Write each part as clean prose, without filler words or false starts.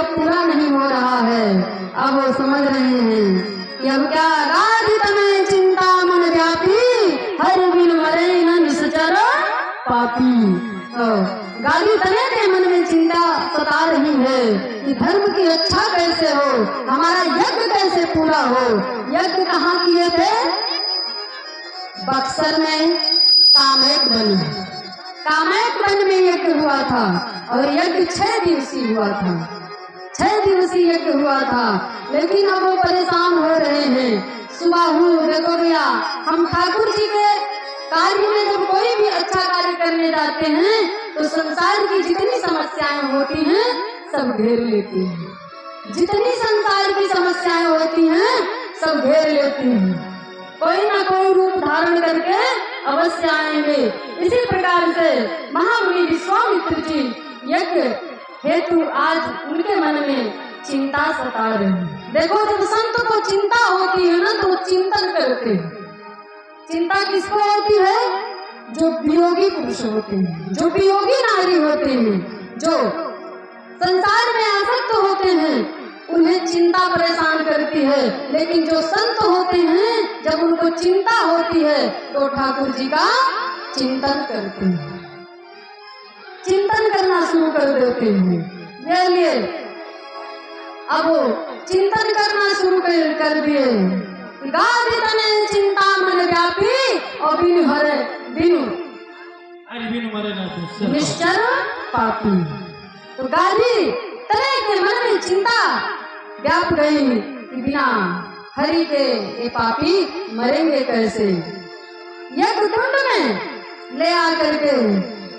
अब पूरा नहीं हो रहा है। अब वो समझ रहे हैं कि अब क्या गाधित में चिंता मन व्यापी, हर बिन मरे न निश्चर पापी। गाली तने के मन में चिंता सता रही है कि धर्म की रक्षा कैसे हो, हमारा यज्ञ कैसे पूरा हो। यज्ञ कहाँ किए थे? बक्सर में कामेक वन, कामेक वन में यज्ञ हुआ था और यज्ञ 6 दिवसीय हुआ था, 6 दिवसीय यज्ञ हुआ था। लेकिन अब वो परेशान हो रहे हैं। सुबह हूँ देखो भैया, हम ठाकुर जी के कार्य में जब कोई भी अच्छा कार्य करने जाते हैं तो संसार की जितनी समस्याएं होती हैं सब घेर लेती हैं, जितनी संसार की समस्याएं होती हैं सब घेर लेती हैं। कोई ना कोई रूप धारण करके अवश्य आएंगे। इसी प्रकार से महामुनि विश्वामित्र जी यज्ञ हेतु आज उनके मन में चिंता सता रही है। देखो जब संत को चिंता होती है ना तो वो चिंतन करते हैं। चिंता किसको होती है? जो वियोगी पुरुष होते हैं, जो वियोगी नारी होते हैं, जो संसार में आसक्त होते हैं, उन्हें चिंता परेशान करती है। लेकिन जो संत होते हैं जब उनको चिंता होती है तो ठाकुर जी का चिंतन करते हैं, चिंतन करना शुरू कर देते हैं। ये लिए अब वो चिंतन करना शुरू कर दिए। गाधित में चिंता मन व्यापी और बिनु मरे निश्चर पापी। तो गाधी तने के मन में चिंता व्याप गई कि बिना हरि के ये पापी मरेंगे कैसे। यज्ञ कुंड में ले आकर के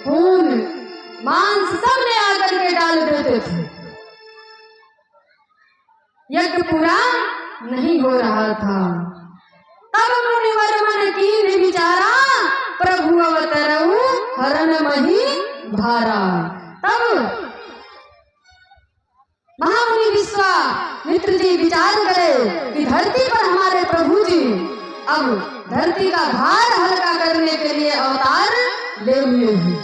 खून मांस सब ले आकर के डाल देते थे, यज्ञ पूरा नहीं हो रहा था। तब मुनिवर मन कीन विचारा, प्रभु अवतरऊ हरण मही भारा। तब महामुनि विश्वामित्र जी विचार करे कि धरती पर हमारे प्रभु जी अब धरती का भार हल्का करने के लिए अवतार ले लिए हैं।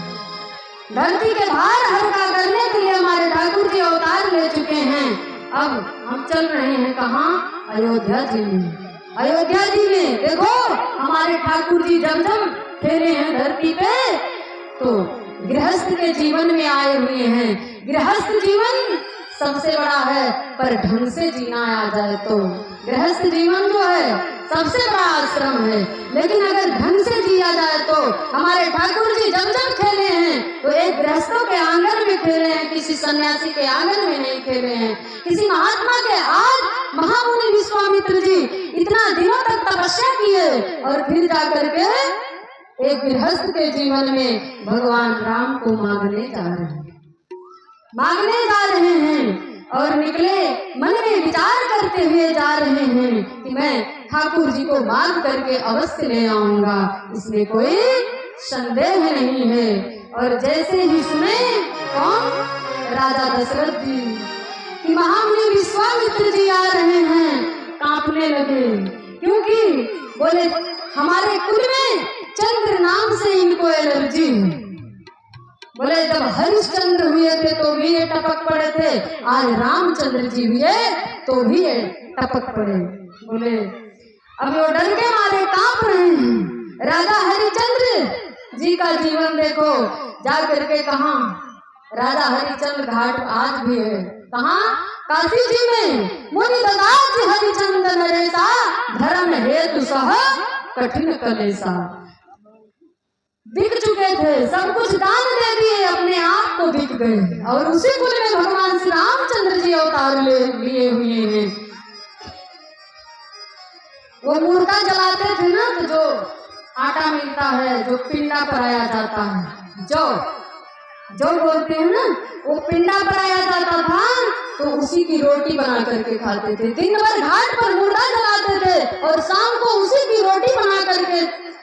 धरती के भार हल्का करने के लिए हमारे ठाकुर जी अवतार ले चुके हैं। अब हम चल रहे हैं कहाँ? अयोध्या जी में। अयोध्या जी में देखो हमारे ठाकुर जी जब जब ठहरे हैं धरती पे तो गृहस्थ के जीवन में आए हुए हैं। गृहस्थ जीवन सबसे बड़ा है, पर ढंग से जीना आ जाए तो गृहस्थ जीवन जो है सबसे बड़ा आश्रम है। लेकिन अगर ढंग से जिया जाए तो हमारे ठाकुर जी जब जब खेले हैं तो एक गृहस्थों के आंगन में खेले हैं, किसी सन्यासी के आंगन में नहीं खेले हैं, किसी महात्मा के। आज महामुनि विश्वामित्र जी इतना दिनों तक तपस्या किए और फिर जाकर के एक गृहस्थ के जीवन में भगवान राम को मांगने जा रहे हैं, मांगने जा रहे हैं। और निकले मन में विचार करते हुए जा रहे हैं कि मैं ठाकुर जी को मांग करके अवश्य ले आऊंगा, इसमें कोई संदेह नहीं है। और जैसे ही सुने कौन? राजा दशरथ जी कि महामुनि विश्वामित्र जी आ रहे हैं, कांपने लगे। क्योंकि बोले हमारे कुल में चंद्र नाम से इनको एलर्जी है। बोले जब हरिश्चंद्र हुए थे तो भी ये टपक पड़े थे, आज रामचंद्र जी हुए तो भी ये टपक पड़े। बोले अब वो डर के मारे कांप रहे हैं। राजा हरिश्चंद्र जी का जीवन देखो, जा करके कहा राजा हरिश्चंद्र घाट आज भी है, कहा काशी जी में। मुनि ददात हरिचंद्र नरेसा, धर्म हेतु सह कठिन कलेसा। बिक चुके थे, सब कुछ दान दे दिए, अपने आप को बिक गए। और उसी कुल में भगवान श्री रामचंद्र जी अवतार लिए हुए हैं। वो मूर्ता जलाते थे ना, तो जो आटा मिलता है, जो पिंडा पराया जाता है, जो बोलते हैं ना, वो पिंडा पराया जाता था तो उसी की रोटी बना करके खाते थे। दिन भर घाट पर मुर्दा जलाते थे और शाम को उसी की रोटी बना करके।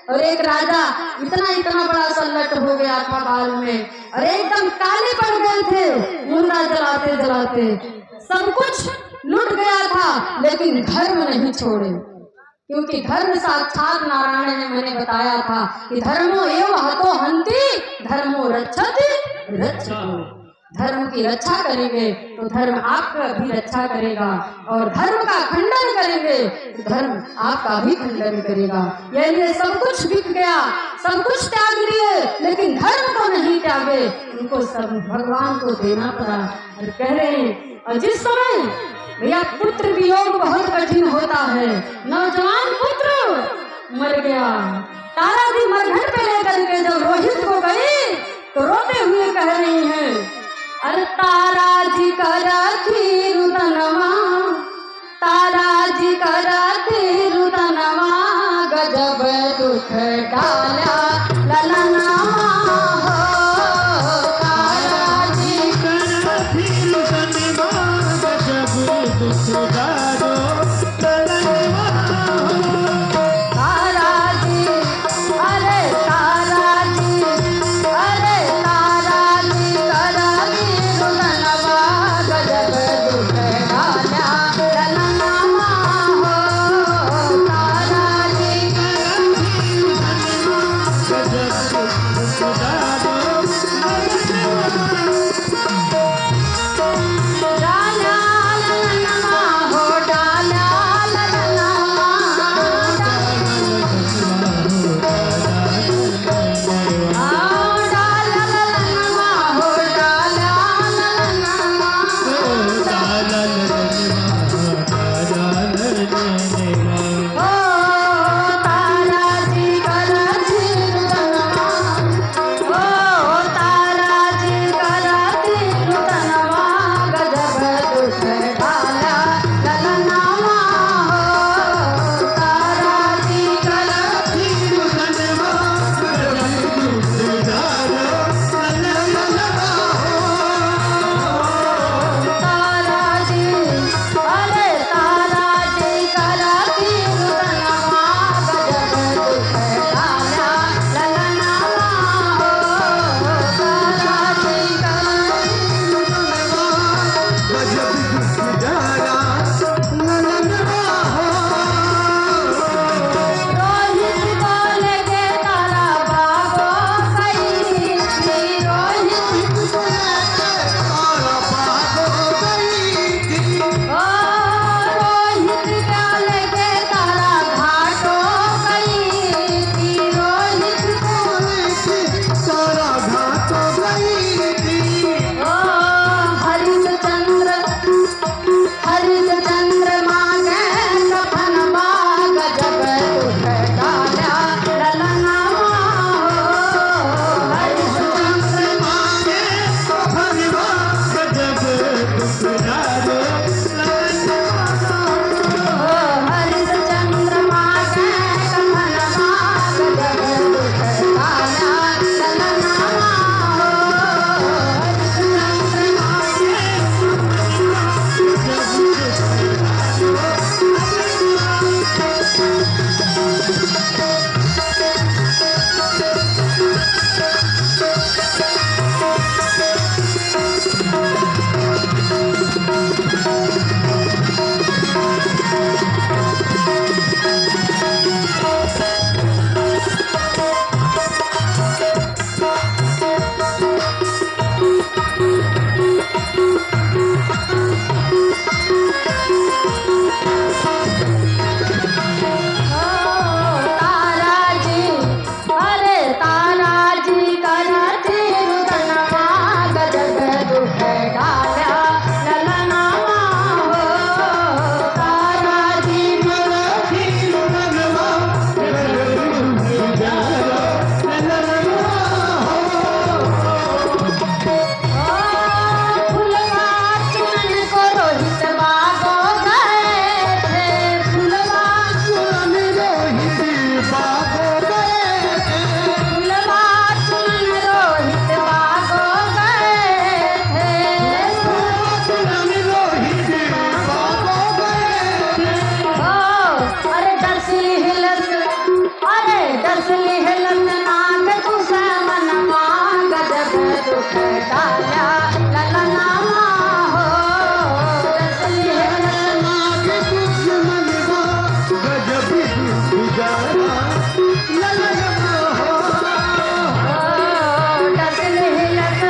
और एक राजा इतना बड़ा सल्लट हो गया था बाल में और एकदम काले पड़ गए थे मुर्दा जलाते जलाते। सब कुछ लुट गया था लेकिन धर्म नहीं छोड़े, क्योंकि धर्म साक्षात नारायण ने मैंने बताया था कि धर्मो एव हतो हन्ति, धर्मो रक्षति रक्षतो। धर्म की रक्षा करेंगे तो धर्म आपका भी रक्षा करेगा, और धर्म का खंडन करेंगे तो धर्म आपका भी खंडन करेगा। ये सब कुछ बिक गया, सब कुछ त्याग लिए, लेकिन धर्म को नहीं त्यागे, उनको सब भगवान को देना पड़ा। और कह रहे हैं, और जिस समय भैया पुत्र वियोग बहुत कठिन होता है, नौजवान पुत्र मर गया, तारा जी मरघट पे लेकर के जब रोहित को गई तो रोते हुए कह रही हैं, अरे तारा जी करती रुदनवा, तारा जी करती रुदनवा, गजब दुख डाला ललनवा हो, तारा जी करती रुदनवा, गजब दुख डालो ललनवा हो, तारा जी, अरे तारा जी, अरे तारा जी करती रुदनवा, गजब दुख डाला ललनवा हो, तारा जी करती रुदनवा, गजब दुख डालो डाला ललनवा हो, डाला ललनवा, डाला ललनवा हो, डाला ललनवा ओ तारा जी करती रुदनवा, ओ तारा जी करती रुदनवा, गजब दुख डाला ललनवा हो, तारा जी करती रुदनवा, गजब दुख डाला ललनवा हो, तारा जी, अरे तारा जी करती रुदनवा, गजब दुख डाला ललनवा हो, तारा जी करती रुदनवा, गजब दुख डाला ललनवा हो, रोहित को लेके तारा भागो गई थी, रोहित को लेके तारा भागो गई थी, ओ रोहित को लेके तारा घाटो गई थी, रोहित को लेके तारा घाटो गई थी, ओ हरिश्चंद्र, हरिश्चंद्र मांगे कफनवा, गजब दुख डाला ललनवा हो, हरिश्चंद्र मांगे कफनवा, गजब दुख डालो ललनवा हो, हरिश्चंद्र मांगे कफनवा, गजब दुख डाला ललनवा हो, हरिश्चंद्र मांगे तारा जी, अरे तारा जी करती रुदनवा, गजब दुख डाला ललनवा हो, तारा जी करती रुदनवा, गजब दुख डाला ललनवा हो, फुलवा चुनन को रोहित बागो गए थे, फुलवा चुनन रोहित बागो गए थे, फुलवा चुनन रोहित बागो गए थे, फुलवा चुनन रोहित बागो गए थे, ओ अरे डसली हिलस, अरे डसली हिलस नाग दुश्मनवा, गजब दुख डाला ललनवा हो, डसली हिलस नाग दुश्मनवा, गजब दुख डाला ललनवा हो, डसली हिलस,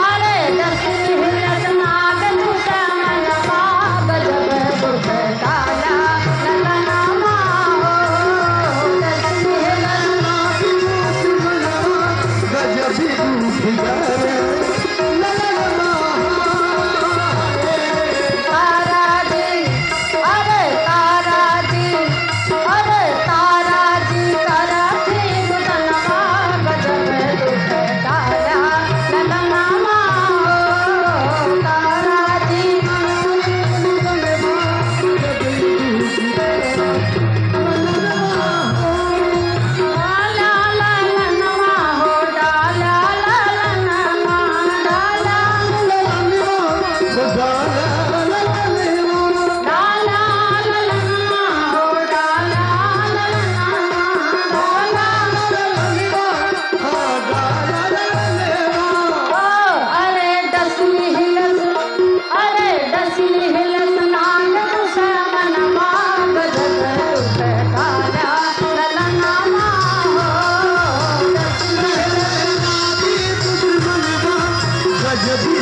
अरे डसली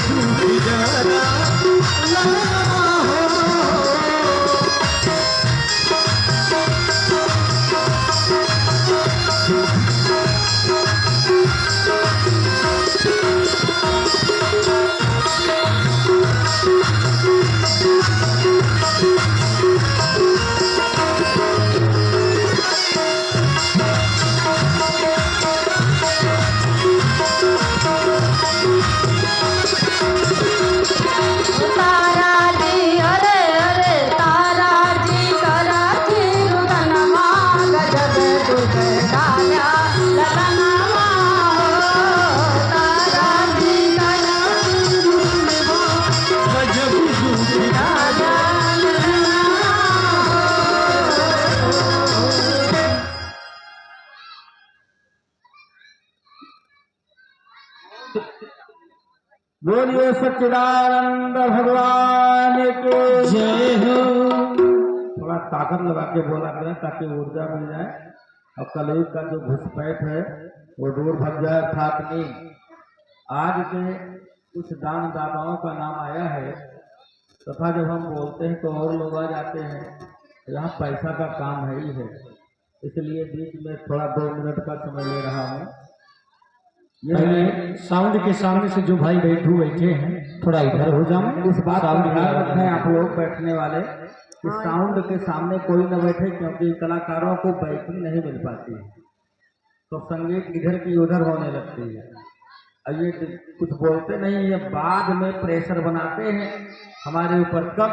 सूखी जरा ललनमा हो। बोलिए सच्चिदानंद भगवान के जय हो। थोड़ा ताकत लगा के बोला करें ताकि ऊर्जा मिल जाए और कलयुग का जो घुसपैठ है वो दूर भग जाए। अर्थात नहीं, आज के कुछ दानदाताओं का नाम आया है तथा जब हम बोलते हैं तो और लोग आ जाते हैं। यहाँ पैसा का काम है ही है, इसलिए बीच में थोड़ा 2 मिनट का समय ले रहा हूँ। पहले साउंड के सामने से जो भाई बैठे हैं थोड़ा इधर हो जाओ। इस बात का ध्यान रखें आप लोग बैठने वाले कि साउंड के सामने कोई न बैठे, क्योंकि कलाकारों को बैठनी नहीं मिल पाती है तो संगीत इधर की उधर होने लगती है। और ये कुछ बोलते नहीं, ये बाद में प्रेशर बनाते हैं हमारे ऊपर। कब?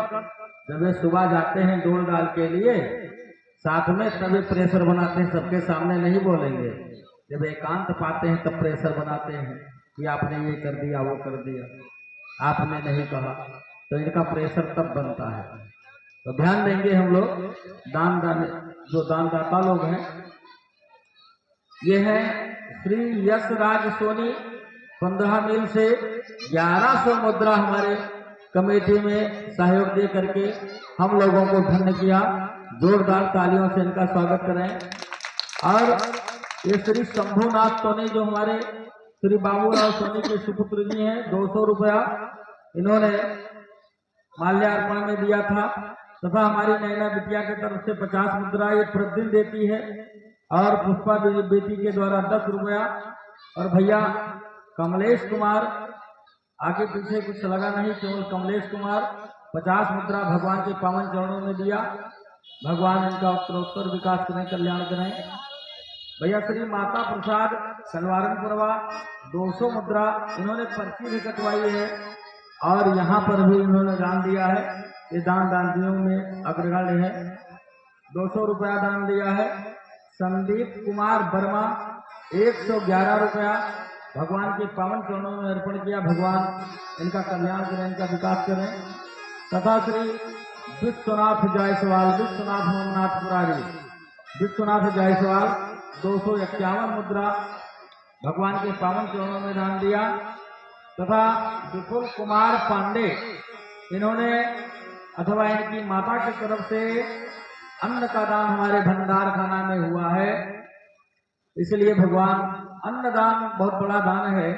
जब ये सुबह जाते हैं डोल डाल के लिए साथ में, तभी प्रेशर बनाते हैं। सबके सामने नहीं बोलेंगे। जब एकांत पाते हैं तब प्रेशर बनाते हैं कि आपने ये कर दिया वो कर दिया, आपने नहीं कहा, तो इनका प्रेशर तब बनता है। तो ध्यान देंगे हम लोग। जो दानदाता लोग हैं ये है श्री यश राज सोनी 15 मील से 1100 मुद्रा हमारे कमेटी में सहयोग दे करके हम लोगों को धन्य किया। जोरदार तालियों से इनका स्वागत करें। और ये श्री शंभुनाथ सोनी जो हमारे श्री बाबूराव सोनी के सुपुत्र जी हैं, 200 रुपया इन्होंने माल्यार्पण में दिया था। तथा हमारी नैना बिटिया की तरफ से 50 मुद्रा ये प्रतिदिन देती है। और पुष्पा बेटी के द्वारा 10 रुपया। और भैया कमलेश कुमार, आगे पीछे कुछ लगा नहीं, केवल कमलेश कुमार 50 मुद्रा भगवान के पावन चरणों में दिया। भगवान इनका उत्तरोत्तर विकास करें, कल्याण करें। भैया श्री माता प्रसाद सलवारनपुरवा 200 मुद्रा इन्होंने पर्ची भी कटवाई है और यहाँ पर भी इन्होंने दान दिया है। ये दानदियों में अग्रगण्य है। 200 रुपया दान दिया है। संदीप कुमार वर्मा 111 रुपया भगवान के पावन चरणों में अर्पण किया। भगवान इनका कल्याण करें, इनका विकास करें। तथा श्री विश्वनाथ जायसवाल, विश्वनाथ मोमनाथ पुरारी, विश्वनाथ जायसवाल 251 मुद्रा भगवान के पावन चरणों में दान दिया। तथा विपुल कुमार पांडे इन्होंने अथवा इनकी माता की तरफ से अन्न का दान हमारे भंडार खाना में हुआ है। इसलिए भगवान अन्नदान बहुत बड़ा दान है,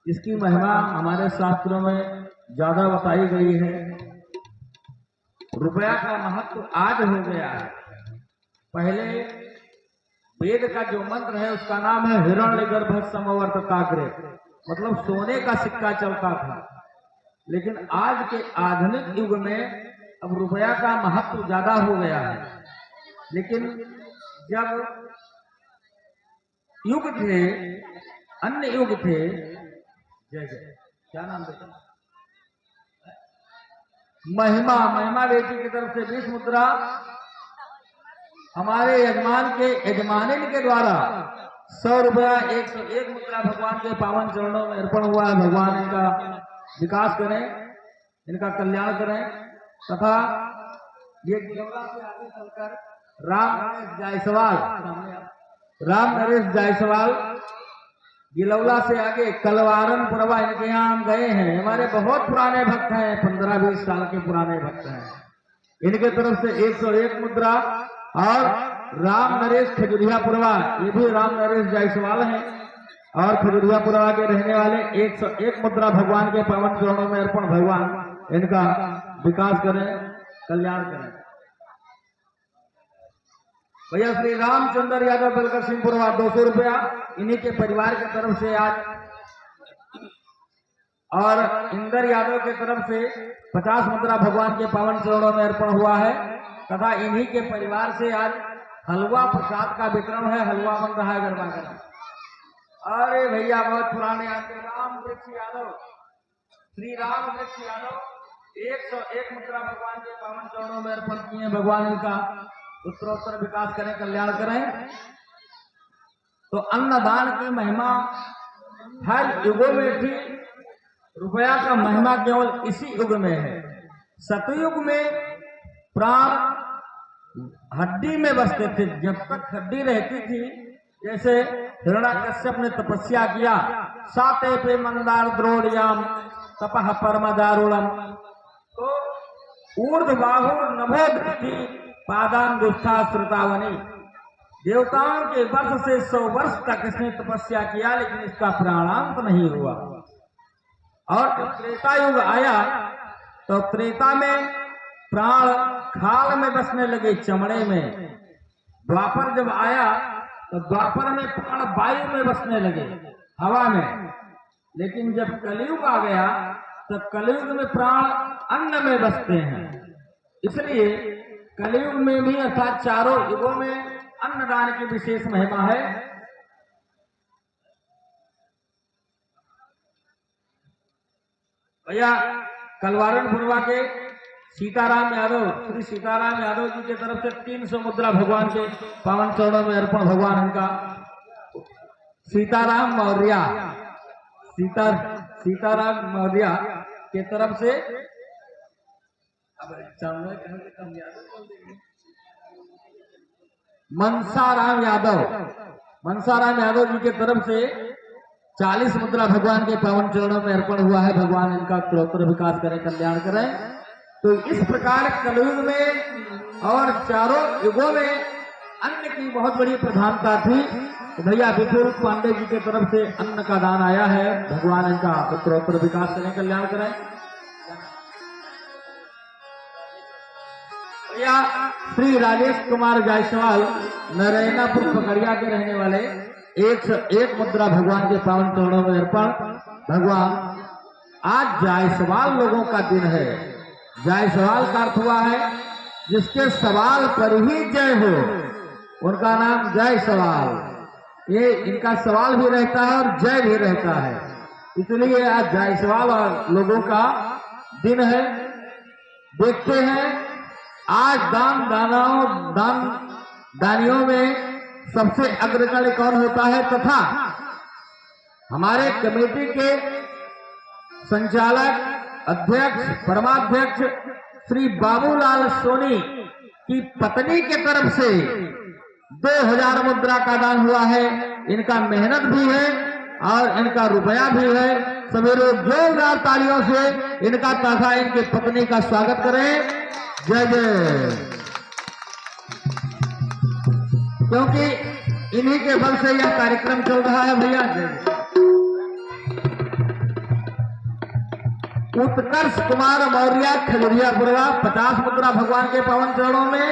इसकी महिमा हमारे शास्त्रों में ज्यादा बताई गई है। रुपया का महत्व आज हो गया है। पहले वेद का जो मंत्र है उसका नाम है हिरण्यगर्भ समवर्तताग्रे, मतलब सोने का सिक्का चलता था। लेकिन आज के आधुनिक युग में अब रुपया का महत्व ज्यादा हो गया है। लेकिन जब युग थे, अन्य युग थे, जैसे क्या नाम देते महिमा बेटी की तरफ से 20 मुद्रा हमारे यजमान के यजमानिन के द्वारा 100 रुपया 101 मुद्रा भगवान के पावन चरणों में अर्पण हुआ है। भगवान इनका विकास करें, इनका कल्याण करें। तथा ये गिलौला से आगे चलकर राम नरेश जायसवाल गिलौला से आगे कलवारन पुरवा, इनके यहाँ हम गए हैं। हमारे बहुत पुराने भक्त हैं, 15-20 साल के पुराने भक्त हैं। इनके तरफ से 101 मुद्रा। और राम नरेश खजुरिया पुरवा, ये भी राम नरेश जायसवाल हैं। और खजुरियापुरा के रहने वाले 101 मुद्रा भगवान के पावन चरणों में अर्पण। भगवान इनका विकास करें, कल्याण करें। भैया श्री रामचंद्र यादव बलकर सिंहपुरवा 200 रुपया इन्हीं के परिवार की तरफ से आज, और इंदर यादव की तरफ से 50 मुद्रा भगवान के पावन चरणों में अर्पण हुआ है तथा इन्हीं के परिवार से आज हलवा प्रसाद का वितरण है। हलवा बन रहा है गरबा गरबा। अरे भैया बहुत पुराने आते राम वृक्ष यादव, श्री राम वृक्ष यादव 101 मुद्रा भगवान के पावन चरणों में अर्पण किए। भगवान इनका उत्तरोत्तर विकास करें, कल्याण करें। तो अन्नदान की महिमा हर युगों में थी, रुपया का महिमा केवल इसी युग में है। सतयुग में प्राण हड्डी में बसते थे, जब तक हड्डी रहती थी। जैसे हिरण्याकश्यप ने तपस्या किया, साते पे मंदार द्रोणियाम तपह परम दारुणम, तो ऊर्ध्वबाहु नभो दृष्टि पादांगुष्ठा श्रुतावनी। देवताओं के वर्ष से 100 वर्ष तक इसने तपस्या किया, लेकिन इसका प्राणांत नहीं हुआ। और जब त्रेता युग आया तो त्रेता में प्राण खाल में बसने लगे, चमड़े में। द्वापर जब आया तो द्वापर में प्राण वायु में बसने लगे, हवा में। लेकिन जब कलयुग आ गया तो कलयुग में प्राण अन्न में बसते हैं। इसलिए कलयुग में भी अर्थात चारों युगों में अन्नदान की विशेष महिमा है। भैया कलवारण पुरवा के सीताराम यादव, श्री सीताराम यादव जी की तरफ से 300 मुद्रा भगवान के पावन चरणों में अर्पण। भगवान उनका सीताराम मौर्य, सीताराम मौर्य के तरफ से मनसाराम यादव जी के तरफ से 40 मुद्रा भगवान के पावन चरणों में अर्पण हुआ है। भगवान इनका उत्तरोत्तर विकास करें, कल्याण करें। तो इस प्रकार कलयुग में और चारों युगों में अन्न की बहुत बड़ी प्रधानता थी। तो भैया विपुल पांडे जी की तरफ से अन्न का दान आया है। भगवान इनका उत्तरोत्तर विकास करें, कल्याण करें। भैया श्री राजेश कुमार जायसवाल नारायणापुर पकड़िया के रहने वाले 101 मुद्रा भगवान के पावन चरणों में अर्पण। भगवान आज जायसवाल लोगों का दिन है। जायसवाल का अर्थ हुआ है जिसके सवाल पर ही जय हो, उनका नाम जायसवाल। ये इनका सवाल भी रहता है और जय भी रहता है, इसलिए आज जायसवाल और लोगों का दिन है। देखते हैं आज दानियों में सबसे अग्रगण्य कौन होता है, तथा हमारे कमेटी के संचालक अध्यक्ष परमाध्यक्ष श्री बाबूलाल सोनी की पत्नी के तरफ से 2000 मुद्रा का दान हुआ है। इनका मेहनत भी है और इनका रुपया भी है। सभी लोग जोरदार तालियों से इनका तथा इनकी पत्नी का स्वागत करें। जय जय। क्योंकि इन्हीं के बल से यह कार्यक्रम चल रहा है। भैया जय। उत्कर्ष कुमार मौर्य खजुरियापुरा 50 मुद्रा भगवान के पावन चरणों में।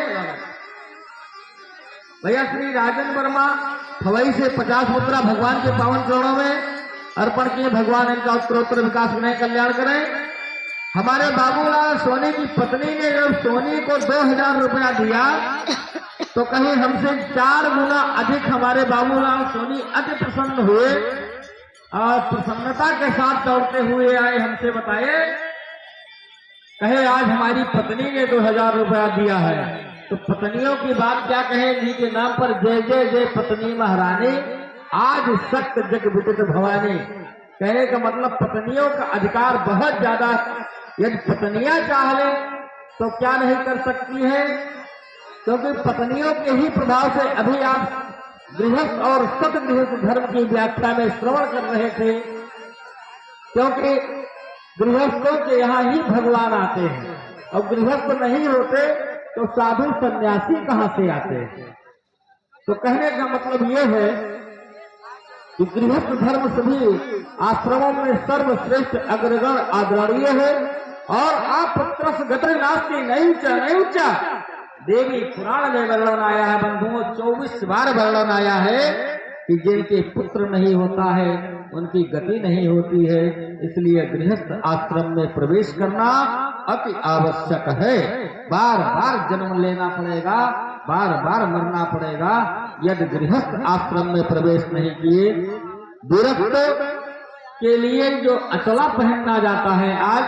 भैया श्री राजन वर्मा फवई से 50 मुद्रा भगवान के पावन चरणों में अर्पण किए। भगवान इनका उत्तरोत्तर विकास करें, कल्याण करें। हमारे बाबूलाल सोनी की पत्नी ने जब सोनी को 2000 रुपया दिया तो कहीं हमसे 4 गुना अधिक हमारे बाबूलाल सोनी अति प्रसन्न हुए और प्रसन्नता के साथ दौड़ते हुए आए, हमसे बताए, कहे आज हमारी पत्नी ने 2000 रुपया दिया है। तो पत्नियों की बात क्या कहें, इन्हीं के नाम पर जय जय जय पत्नी महारानी, आज सत्य जग विदित भवानी। कहने का मतलब पत्नियों का अधिकार बहुत ज्यादा। यदि पत्नियां चाह ले तो क्या नहीं कर सकती है, क्योंकि पत्नियों के ही प्रभाव से अभी आप गृहस्थ और सतगृहस्थ धर्म की व्याख्या में श्रवण कर रहे थे। क्योंकि गृहस्थों के यहाँ ही भगवान आते हैं और गृहस्थ नहीं होते तो साधु सन्यासी कहाँ से आते हैं। तो कहने का मतलब ये है कि गृहस्थ धर्म सभी आश्रमों में सर्वश्रेष्ठ अग्रगण आदरणीय है और आप पुत्रस गति नास्ति नहीं ऊंचा देवी पुराण में वर्णन आया है बंधुओं, 24 बार वर्णन आया है कि जिनके पुत्र नहीं होता है उनकी गति नहीं होती है, इसलिए गृहस्थ आश्रम में प्रवेश करना अति आवश्यक है। बार बार जन्म लेना पड़ेगा, बार बार मरना पड़ेगा यदि गृहस्थ आश्रम में प्रवेश नहीं किए। विरक्त के लिए जो अचला पहनना जाता है, आज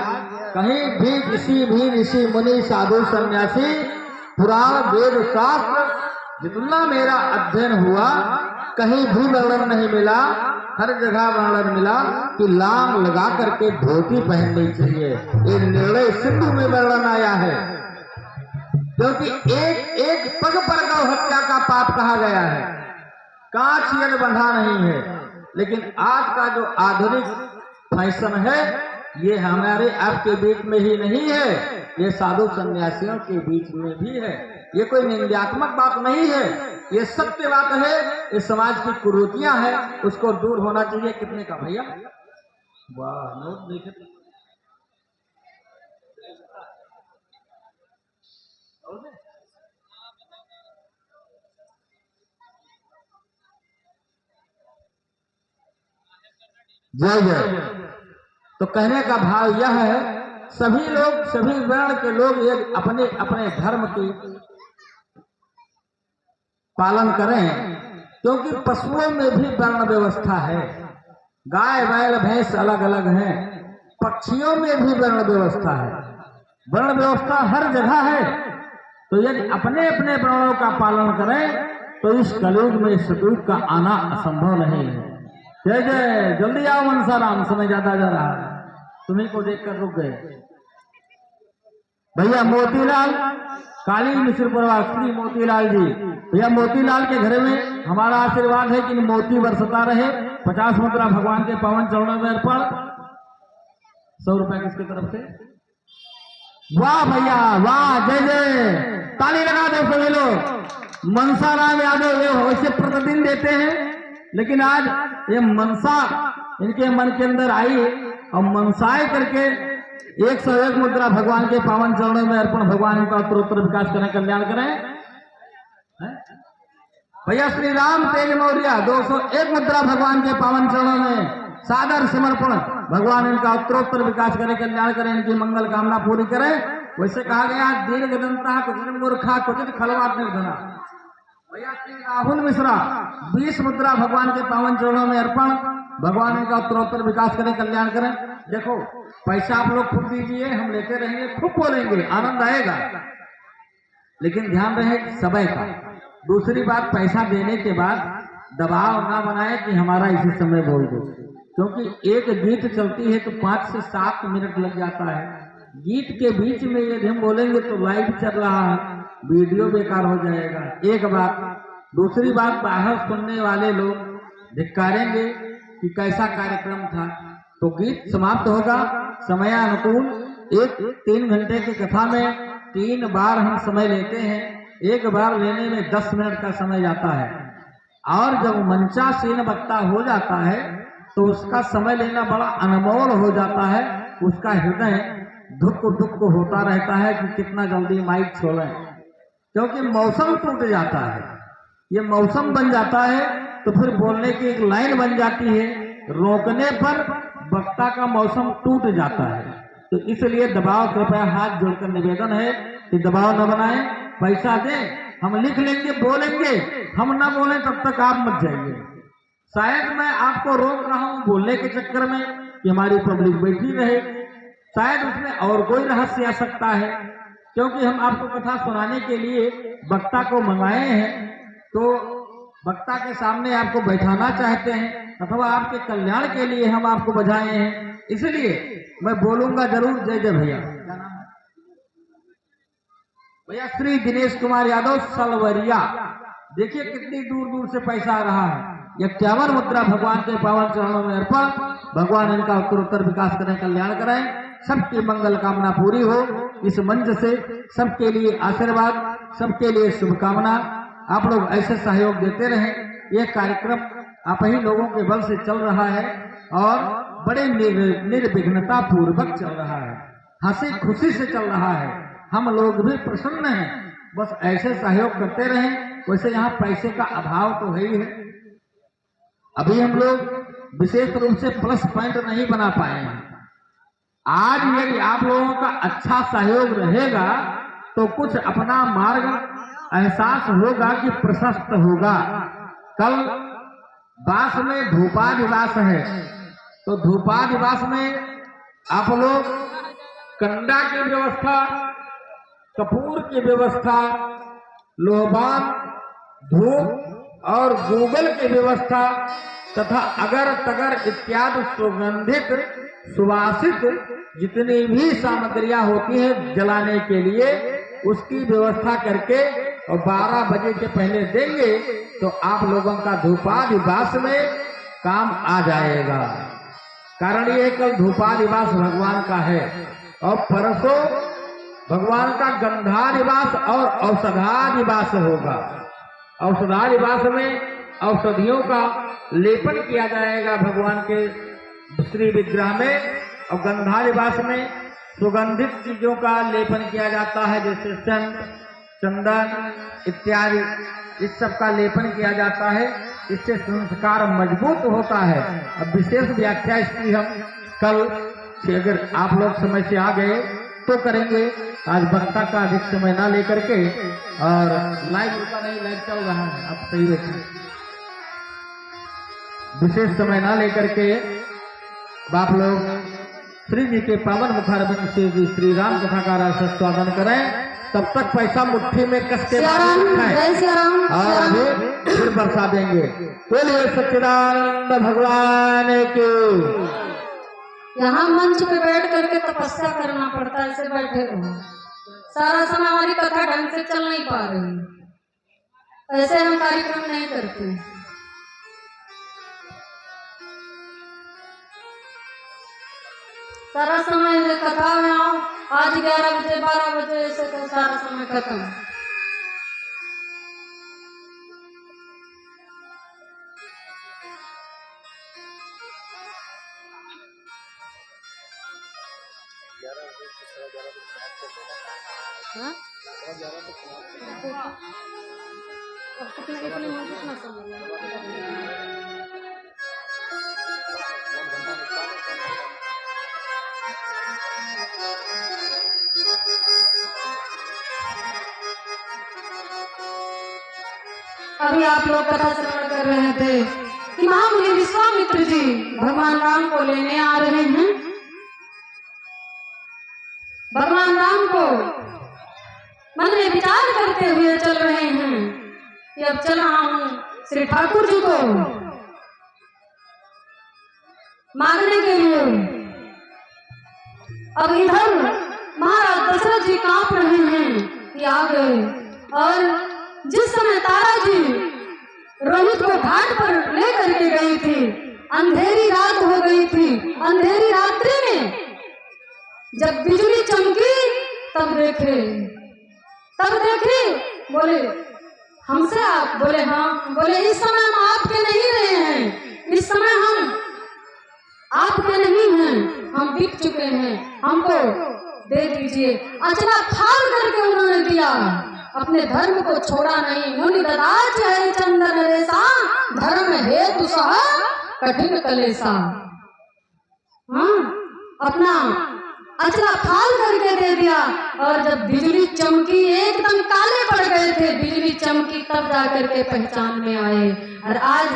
कहीं भी किसी भी ऋषि मुनि साधु सन्यासी पुराण वेद शास्त्र जितना मेरा अध्ययन हुआ कहीं भी वर्णन नहीं मिला, हर जगह वर्णन मिला कि लांग लगा करके धोती पहननी चाहिए। ये निर्णय सिंधु में वर्णन आया है, क्योंकि एक एक पग पर गौ हत्या का पाप कहा गया है, कांच यन बंधा नहीं है। लेकिन आज का जो आधुनिक फैशन है ये हमारे आपके बीच में ही नहीं है, ये साधु सन्यासियों के बीच में भी है। ये कोई निंदात्मक बात नहीं है, ये सत्य बात है, ये समाज की कुरीतियां हैं, उसको दूर होना चाहिए। कितने का भैया? वाह, नोट देखे जय जय। तो कहने का भाव यह है, सभी लोग, सभी वर्ण के लोग एक अपने अपने धर्म की पालन करें, क्योंकि पशुओं में भी वर्ण व्यवस्था है। गाय बैल भैंस अलग अलग हैं, पक्षियों में भी वर्ण व्यवस्था है। वर्ण व्यवस्था हर जगह है, तो यदि अपने अपने वर्णों का पालन करें तो इस कलयुग में सतयुग का आना असंभव नहीं है। जय जय। जल्दी आओ मनसाराम, समय ज्यादा जा रहा है, तुम्हीं को देखकर रुक गए। भैया मोतीलाल काली मिश्र परिवार श्री मोतीलाल जी, भैया मोतीलाल के घर में हमारा आशीर्वाद है कि मोती बरसता रहे। 50 मुद्रा भगवान के पावन चरणों में अर्पण। 100 रुपए किसकी तरफ से? वाह भैया वाह, जय जय, ताली लगा दो सभी लोग। मनसाराम यादव ये वैसे प्रतिदिन देते हैं, लेकिन आज ये मनसा इनके मन के अंदर आई और मनसाए करके 101 मुद्रा भगवान के पावन चरणों में अर्पण। भगवान इनका उत्तरोत्तर विकास करें, कल्याण करें। भैया श्री राम तेज मौर्य 201 मुद्रा भगवान के पावन चरणों में सादर समर्पण। भगवान इनका उत्तरोत्तर विकास करें, कल्याण करें, इनकी मंगल कामना पूरी करें। वैसे कहा गया दीर्घ दंता कुछ मूर्खा कुछ खलवाट निर्धना। भैया श्री राहुल मिश्रा 20 मुद्रा भगवान के पावन चरणों में अर्पण। भगवान इनका उत्तरोत्तर विकास करें, कल्याण करें। देखो पैसा आप लोग खुद दीजिए, हम लेते रहेंगे, खूब बोलेंगे, आनंद आएगा, लेकिन ध्यान रहे समय का। दूसरी बात, पैसा देने के बाद दबाव ना बनाए कि हमारा इसी समय बोल दो, क्योंकि एक गीत चलती है तो 5 से 7 मिनट लग जाता है। गीत के बीच में यदि हम बोलेंगे तो लाइव चल रहा है, वीडियो बेकार हो जाएगा, एक बात। दूसरी बात, बाहर सुनने वाले लोग धिक्कारेंगे कि कैसा कार्यक्रम था। तो गीत समाप्त होगा समयानुकूल। 3 घंटे की कथा में 3 बार हम समय लेते हैं, एक बार लेने में 10 मिनट का समय जाता है। और जब मंचासीन वक्ता हो जाता है तो उसका समय लेना बड़ा अनमोल हो जाता है। उसका हृदय धुक धुक होता रहता है कि कितना जल्दी माइक छोड़ें, क्योंकि मौसम टूट जाता है। ये मौसम बन जाता है तो फिर बोलने की एक लाइन बन जाती है, रोकने पर वक्ता का मौसम टूट जाता है। तो इसलिए दबाव, कृपया हाथ जोड़कर निवेदन है कि दबाव न बनाएं। पैसा दें, हम लिख लेंगे, बोलेंगे, हम न बोलें तब तक आप मत जाइए। शायद मैं आपको रोक रहा हूं बोलने के चक्कर में कि हमारी पब्लिक बैठी रहे, शायद उसमें और कोई रहस्य आ सकता है, क्योंकि हम आपको कथा सुनाने के लिए वक्ता को मंगाए हैं, तो वक्ता के सामने आपको बैठाना चाहते हैं अथवा आपके कल्याण के लिए हम आपको बजाए हैं, इसलिए मैं बोलूंगा जरूर। जय जय भैया। क्या नाम है भैया? श्री दिनेश कुमार यादव सलवरिया। देखिए कितनी दूर दूर से पैसा आ रहा है। 51 मुद्रा भगवान के पावन चरणों में अर्पण। भगवान इनका उत्तरोत्तर विकास करें, कल्याण करें, सबकी मंगल कामना पूरी हो। इस मंच से सबके लिए आशीर्वाद, सबके लिए शुभकामना। आप लोग ऐसे सहयोग देते रहें। यह कार्यक्रम आप ही लोगों के बल से चल रहा है और बड़े निर्विघ्नता पूर्वक चल रहा है, हंसी खुशी से चल रहा है। हम लोग भी प्रसन्न हैं, बस ऐसे सहयोग करते रहें। वैसे यहाँ पैसे का अभाव तो है ही है। अभी हम लोग विशेष रूप से प्लस पॉइंट नहीं बना पाए हैं। आज यदि आप लोगों का अच्छा सहयोग रहेगा तो कुछ अपना मार्ग एहसास होगा कि प्रशस्त होगा। कल बास में धूपादिवास है, तो धूपादिवास में आप लोग कंडा की व्यवस्था, कपूर की व्यवस्था, लोहबान, धूप और गूगल की व्यवस्था तथा अगर तगर इत्यादि सुगंधित सुवासित जितनी भी सामग्रियां होती हैं जलाने के लिए, उसकी व्यवस्था करके और 12 बजे के पहले देंगे तो आप लोगों का धूपादिवास में काम आ जाएगा। कारण ये कल धूपादिवास भगवान का है और परसों भगवान का गंधादिवास और औषधादिवास होगा। औषधादिवास में औषधियों का लेपन किया जाएगा भगवान के श्री विग्रह में, और गंधादिवास में सुगंधित चीजों का लेपन किया जाता है, जैसे चंदन इत्यादि, इस सब का लेपन किया जाता है। इससे संस्कार मजबूत होता है। अब विशेष व्याख्या इसकी हम कल से अगर आप लोग समय से आ गए तो करेंगे। आज वक्ता का अधिक समय ना लेकर के, और लाइव रुका नहीं, लाइव चल रहा है, आप सही रखें। विशेष समय ना लेकर के आप लोग श्री जी के पावन मुखारबिंद से श्री राम कथा का रस स्वादन करें। तब तक पैसा मुट्ठी में कस के और अभी फिर बरसा देंगे। बोलिए सच्चिदानंद भगवान की। यहाँ मंच पे बैठ करके तपस्या करना पड़ता है, ऐसे बैठे रहो। सारा समय हमारी कथा ढंग से चल नहीं पा रही, ऐसे हम कार्यक्रम नहीं करते। सारा समय कथा में आओ, आज 11 बजे 12 बजे ऐसे तो सारा समय खत्म। हाँ? अब कितना समय अभी आप लोग कथा श्रवण कर रहे थे कि महामुनि विश्वामित्र जी भगवान राम को लेने आ रहे हैं। भगवान राम को मन में विचार करते हुए चल रहे हैं कि अब चल रहा हूं श्री ठाकुर जी को मांगने के लिए। अब इधर महाराज दशरथ जी कांप रहे हैं कि आ गए, और जिस समय तारा जी रोहित को घाट पर लेकर के गई थी, अंधेरी रात हो गई थी। अंधेरी रात्रि में जब बिजली चमकी तब देखे, बोले हमसे आप, बोले हाँ, बोले इस समय हम आपके नहीं रहे हैं, इस समय हम आपके नहीं हैं, हम बिक चुके हैं, हमको दे दीजिए। अचना फाड़ करके उन्होंने दिया, अपने धर्म को छोड़ा नहीं। मुनि ददाच है चंदन रेसा, धर्म हेतु सह कठिन कलेसा। हाँ, अपना अचला फाल करके दे दिया। और जब बिजली चमकी, एकदम काले पड़ गए थे, बिजली चमकी तब जाकर के पहचान में आए। और आज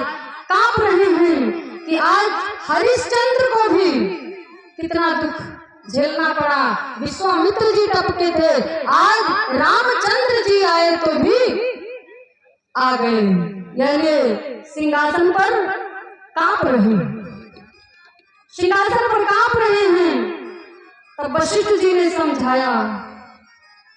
कांप रहे हैं कि आज हरिश्चंद्र को भी कितना दुख झेलना पड़ा। विश्वामित्र जी टपके थे, आज रामचंद्र जी आए तो भी आ गए। यानी सिंहासन पर कांप रहे, सिंहासन पर कांप रहे हैं। तब वशिष्ठ जी ने समझाया,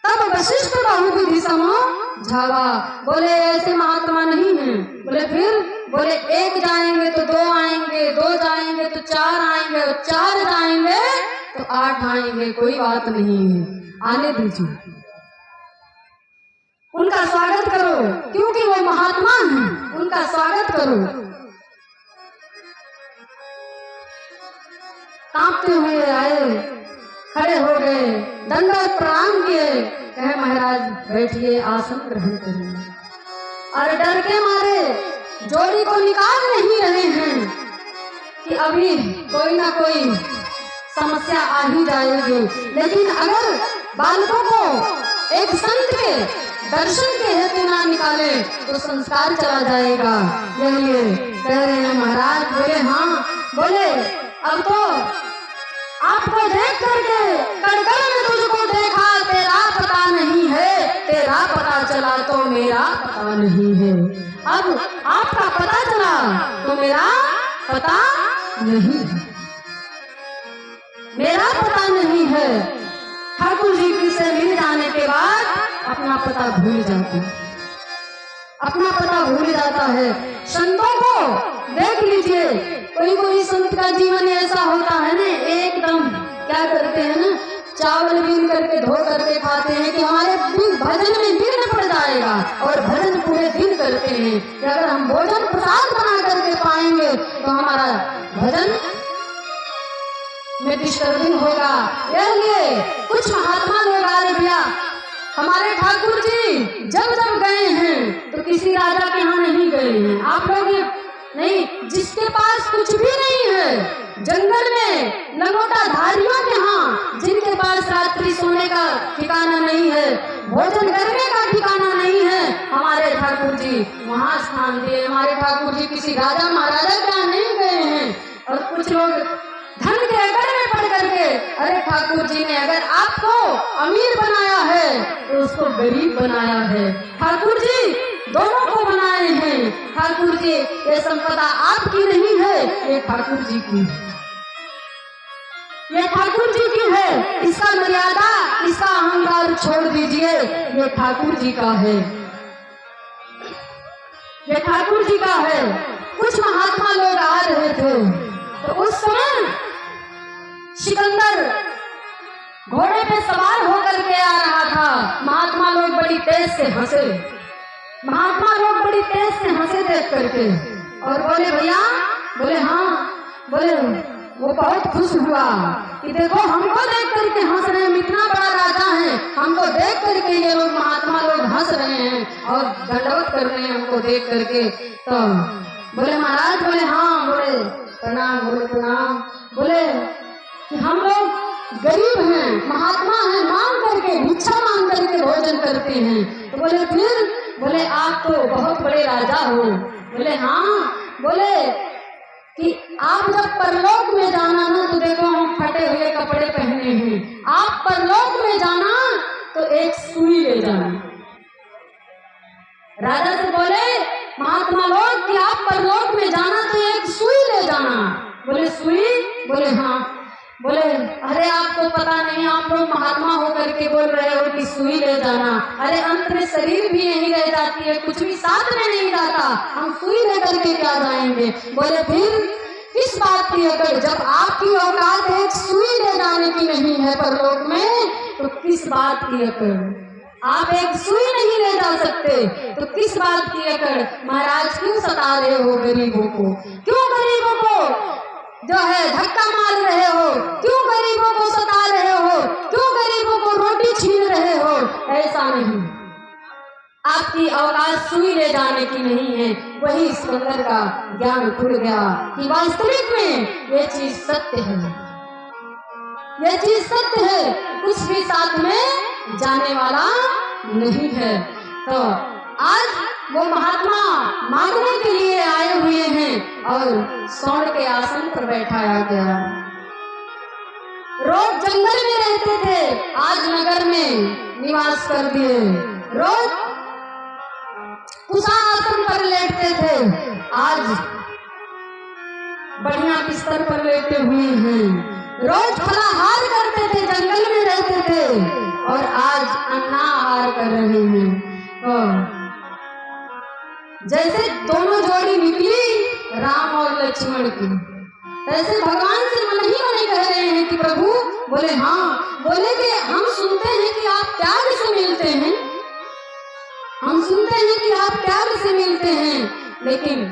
तब वशिष्ठ बहुविधि समझावा। बोले ऐसे महात्मा नहीं हैं। बोले फिर, बोले एक जाएंगे तो 2 आएंगे, 2 जाएंगे तो 4 आएंगे, और 4 जाएंगे तो 8 आएंगे, कोई बात नहीं है, आने दीजिए, उनका स्वागत करो, क्योंकि वो महात्मा हैं, उनका स्वागत करो। कांपते हुए आए, खड़े हो गए, दंडवत प्रणाम किए, कहे महाराज बैठिए, आसन ग्रहण करिए। और डर के मारे जोड़ी को निकाल नहीं रहे हैं कि अभी कोई ना कोई समस्या आ ही जाएगी, लेकिन अगर बालकों को एक संत के दर्शन के हेतु ना निकाले तो संस्कार चला जाएगा। ये कह रहे हैं महाराज। बोले हाँ, बोले अब तो आपको देख करके कड़कड़ में तुझको देखा, तेरा पता नहीं है, तेरा पता चला तो मेरा पता नहीं है। अब आपका पता चला तो मेरा पता नहीं है, मेरा पता नहीं है। ठाकुर जी की से मिल जाने के बाद अपना पता भूल जाता है, अपना पता भूल जाता है। संतों को देख लीजिए, कोई कोई संत का जीवन ऐसा होता है ना, एकदम क्या करते हैं ना, चावल बीन करके धो करके खाते हैं कि हमारे भजन में विघ्न पड़ जाएगा, और भजन पूरे दिन करते हैं कि अगर हम भोजन प्रसाद बना करके पाएंगे तो हमारा भजन में डिस्टर्बिंग होगा। इसलिए कुछ महात्मा लोग आ रहे भैया, हमारे ठाकुर जी जब जब गए हैं तो किसी राजा के यहाँ नहीं गए हैं। आप लोग नहीं, जिसके पास कुछ भी नहीं है, जंगल में लंगोटा धारियों के यहाँ, जिनके पास रात्रि सोने का ठिकाना नहीं है, भोजन करने का ठिकाना नहीं है, हमारे ठाकुर जी वहाँ स्थान दिए। हमारे ठाकुर जी किसी राजा महाराजा के यहाँ नहीं गए हैं। और कुछ लोग धन के अगर में पड़ करके, अरे ठाकुर जी ने अगर आपको अमीर बनाया है तो उसको गरीब बनाया है। ठाकुर जी दोनों को बनाए हैं। ठाकुर जी ये संपदा आपकी नहीं है, ये ठाकुर जी की है, ये ठाकुर जी की है। इसका मर्यादा, इसका अहंकार छोड़ दीजिए, ये ठाकुर जी का है, ये ठाकुर जी का है। कुछ महात्मा लोग आ रहे थे तो उस समय सिकंदर घोड़े पे सवार होकर के आ रहा था। महात्मा लोग बड़ी तेज से हंसे, महात्मा लोग बड़ी तेज से हंसे देख करके, और बोले भैया, बोले हाँ, बोले वो बहुत खुश हुआ कि देखो हमको देख करके हंस रहे हैं, इतना बड़ा राजा है, हमको देख करके ये लोग महात्मा लोग हंस रहे हैं और दंडवत कर रहे हैं हमको देख करके। तो बोले महाराज, बोले हाँ, बोले प्रणाम, बोले प्रणाम, बोले कि हम लोग गरीब हैं, महात्मा हैं, मांग करके, भिक्षा मांग करके भोजन करते हैं। तो बोले फिर, बोले आप तो बहुत बड़े राजा हो। बोले हाँ, बोले कि आप जब परलोक में जाना ना तो देखो हम फटे हुए कपड़े पहने हैं, आप परलोक में जाना तो एक सुई ले जाना। राजा से बोले महात्मा लोग कि आप परलोक में जाना तो एक सुई ले जाना। बोले सुई? बोले हाँ। बोले अरे आपको पता नहीं, आप लोग महात्मा होकर के बोल रहे हो कि सुई ले जाना, अरे अंत में शरीर भी यहीं रह जाती है, कुछ भी साथ में नहीं जाता, हम सुई लेकर के क्या जाएंगे। बोले फिर किस बात की अकड़, जब आपकी औकात एक सुई ले जाने की नहीं है परलोक में, तो किस बात की अकड़, आप एक सुई नहीं ले जा सकते तो किस बात की अकड़। महाराज क्यों सता रहे हो गरीबों को, क्यों गरीबों को जो है धक्का मार रहे हो, क्यों गरीबों को सता रहे हो, क्यों गरीबों को रोटी छीन रहे हो। ऐसा नहीं, आपकी औकात सुई ले जाने की नहीं है। वही सिकंदर का ज्ञान खुल गया कि वास्तविक में ये चीज सत्य है, ये चीज सत्य है, कुछ भी साथ में जाने वाला नहीं है। तो आज वो महात्मा मांगने के लिए आए हुए हैं और स्वर्ण के आसन पर बैठाया गया। रोज जंगल में रहते थे, आज नगर में निवास कर दिए। रोज कुशा आसन पर लेटते थे, आज बढ़िया बिस्तर पर लेटे हुए हैं। रोज फलाहार करते थे, जंगल में रहते थे, और आज अन्नाहार कर रहे हैं। जैसे दोनों जोड़ी निकली राम और लक्ष्मण की, तैसे भगवान से मन ही मन कह रहे हैं कि प्रभु, बोले हाँ, बोले कि हम सुनते हैं कि आप त्याग से मिलते हैं, हम सुनते हैं कि आप त्याग से मिलते हैं, लेकिन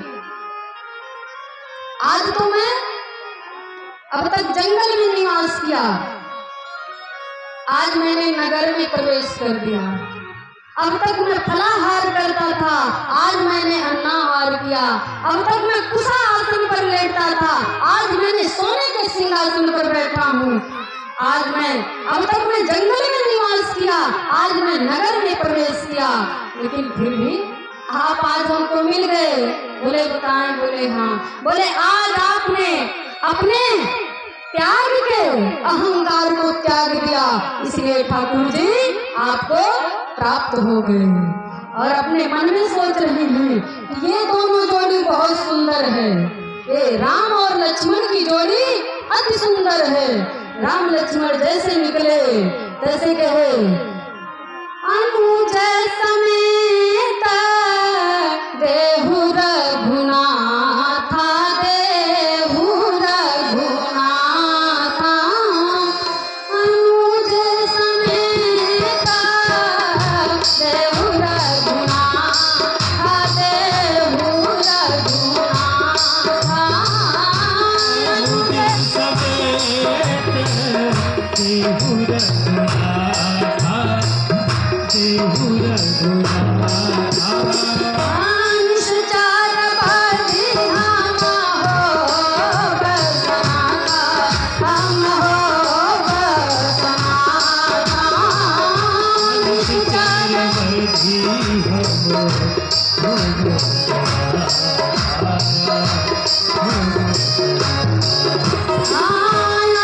आज तो मैं अब तक जंगल में निवास किया, आज मैंने नगर में प्रवेश कर दिया। अब तक मैं फलाहार करता था, आज मैंने अन्नाहार किया। अब तक मैं कुशा आसन पर लेटता था, आज मैंने सोने के सिंहासन पर बैठा हूँ। अब तक मैं जंगल में निवास किया, आज मैं नगर में प्रवेश किया। लेकिन फिर भी आप आज हमको मिल गए। बोले बताएं, बोले हाँ। बोले आज आपने अपने त्याग के अहंकार को त्याग दिया, इसलिए ठाकुर जी आपको प्राप्त हो गए। और अपने मन में सोच रहे हैं कि ये दोनों जोड़ी बहुत सुंदर है, ये राम और लक्ष्मण की जोड़ी अति सुंदर है। राम लक्ष्मण जैसे निकले तैसे कहे, अनुज समेत देहु रघुनाथा, देहु रघुनाथा, अनुज समेत देहु रघुनाथा, देहु रघुनाथा, अनुज चार बाजी हम हो बसनाथा, हम हो बसनाथा, चार बाजी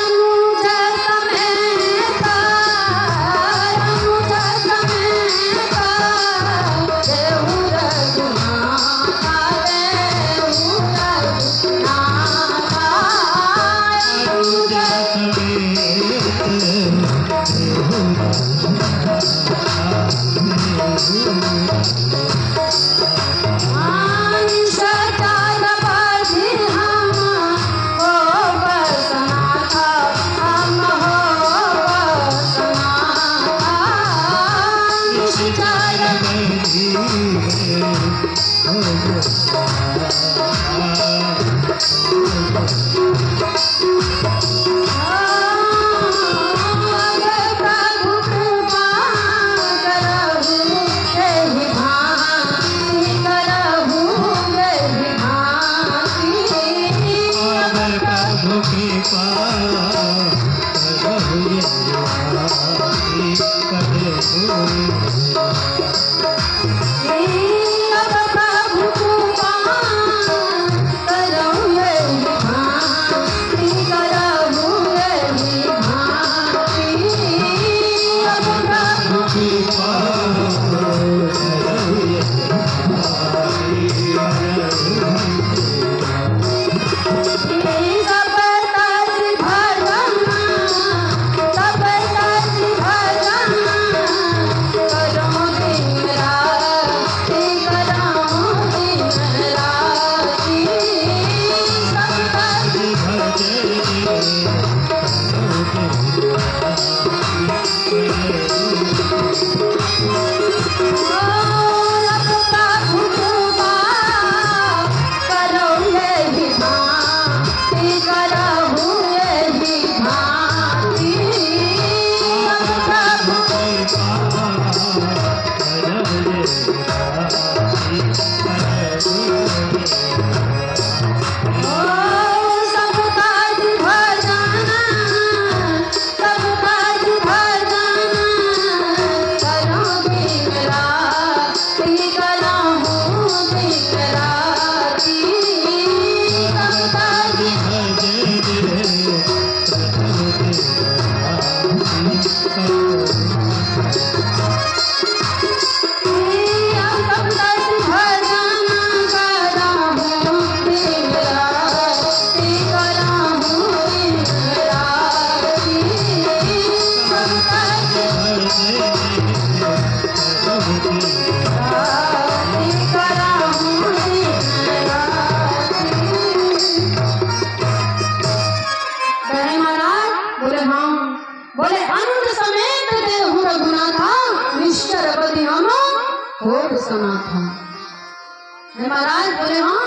महाराज बोले हाँ।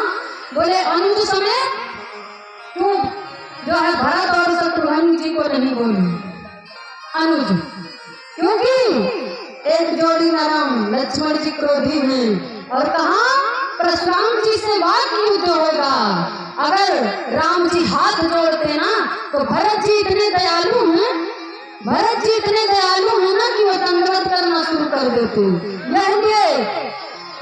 बोले अनुज समय तू जो जो है भरत और शत्रुघ्न जी को नहीं बोली अनुज, क्योंकि एक जोड़ी नरम लक्ष्मण जी क्रोधी हैं और कहा परशुराम जी से वाक युद्ध होगा। अगर राम जी हाथ जोड़ते ना तो भरत जी इतने दयालु हैं, भरत जी इतने दयालु हैं ना कि वो दंडवत करना शुरू कर देते। यह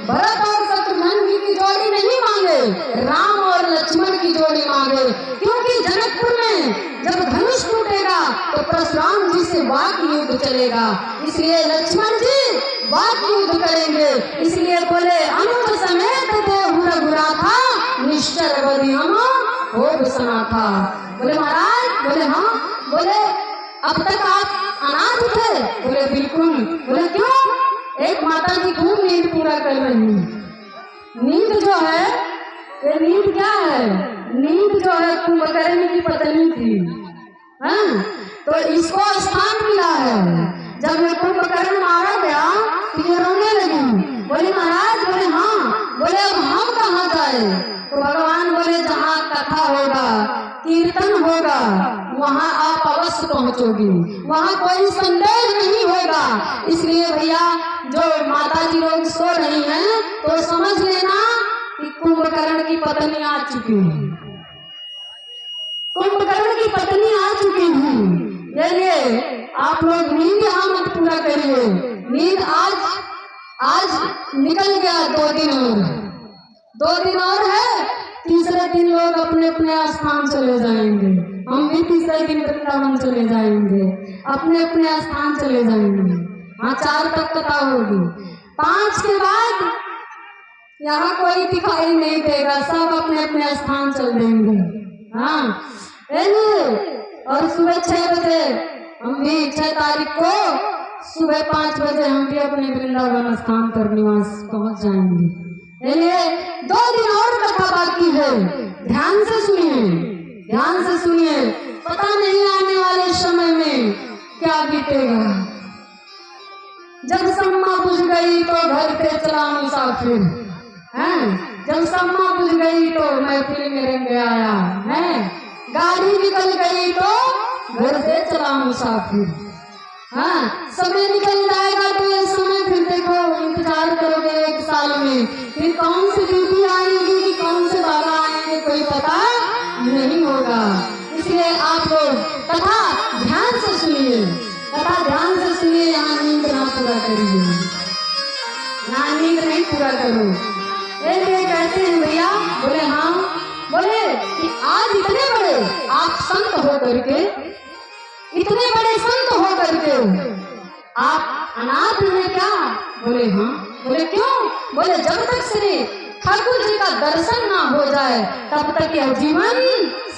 भरत और शत्रुघ्न जी की जोड़ी नहीं मांगे, राम और लक्ष्मण की जोड़ी मांगे, क्योंकि जनकपुर में जब धनुष टूटेगा तो परशुराम जी से वाक युद्ध चलेगा, इसलिए लक्ष्मण जी वाक युद्ध करेंगे। इसलिए बोले अनुज समेत देहु रघुरा था, निश्चर बलि हम हो सना था। बोले महाराज, बोले हाँ, बोले अब तक आप अनाथ थे? बोले बिल्कुल। बोले क्यों? एक माता जी खूब नींद पूरा कर रही है। नींद जो है, ये नींद क्या है? नींद जो है कुंभकर्ण की पत्नी थी, हाँ? तो इसको स्थान मिला है। जब ये कुंभकर्ण मारा गया तो ये रोने लगी। बोले महाराज, बोले हाँ, बोले अब हम कहाँ जाए? तो भगवान बोले जहाँ कथा होगा, कीर्तन होगा, वहाँ आप अवश्य पहुँचोगी, वहाँ कोई संदेह नहीं होगा। इसलिए भैया जो माता जी लोग सो रही हैं तो समझ लेना कि कुंभकर्ण की पत्नी आ चुकी है, कुंभकर्ण की पत्नी आ चुकी है। ये आप लोग नींद यहाँ मत पूरा करिए। नींद आज निकल गया, 2 दिन और है, तीसरे दिन लोग अपने अपने स्थान चले जाएंगे। हम भी तीसरे दिन वृंदावन चले जाएंगे, अपने अपने स्थान चले जाएंगे। हाँ, 4 तक कथा होगी, 5 के बाद यहाँ कोई दिखाई नहीं देगा, सब अपने अपने स्थान चल देंगे। हाँ, और सुबह 6 बजे हम भी 6 तारीख को सुबह 5 बजे हम भी अपने वृंदावन स्थान पर निवास पहुंच जाएंगे। 2 दिन और कथा बाकी है, ध्यान से सुनिए, ध्यान से सुनिए। पता नहीं आने वाले समय में क्या बीतेगा। जब सम्मा बुझ गई तो घर पे चला मुसाफिर, हैं? जब सम्मा बुझ गई तो महफिल में रंग आया, हैं? गाड़ी निकल गई तो घर से चला मुसाफिर। हाँ, समय निकल जाएगा तो ये समय फिर देखो, इंतजार करोगे 1 साल में, फिर कौन सी दीदी आएंगी, कौन से बाबा आएंगे, कोई पता नहीं होगा। इसलिए आप लोग कथा ध्यान से सुनिए, कथा ध्यान से सुनिए। यहाँ नींद ना पूरा करिए, ना नींद नहीं पूरा करो। ये कहते हैं भैया, बोले हाँ, बोले कि आज इतने बड़े आप संत हो करके, इतने बड़े संत हो करके आप अनाथ हैं क्या? बोले हाँ। बोले क्यों? बोले जब तक श्री ठाकुर जी का दर्शन ना हो जाए तब तक यह जीवन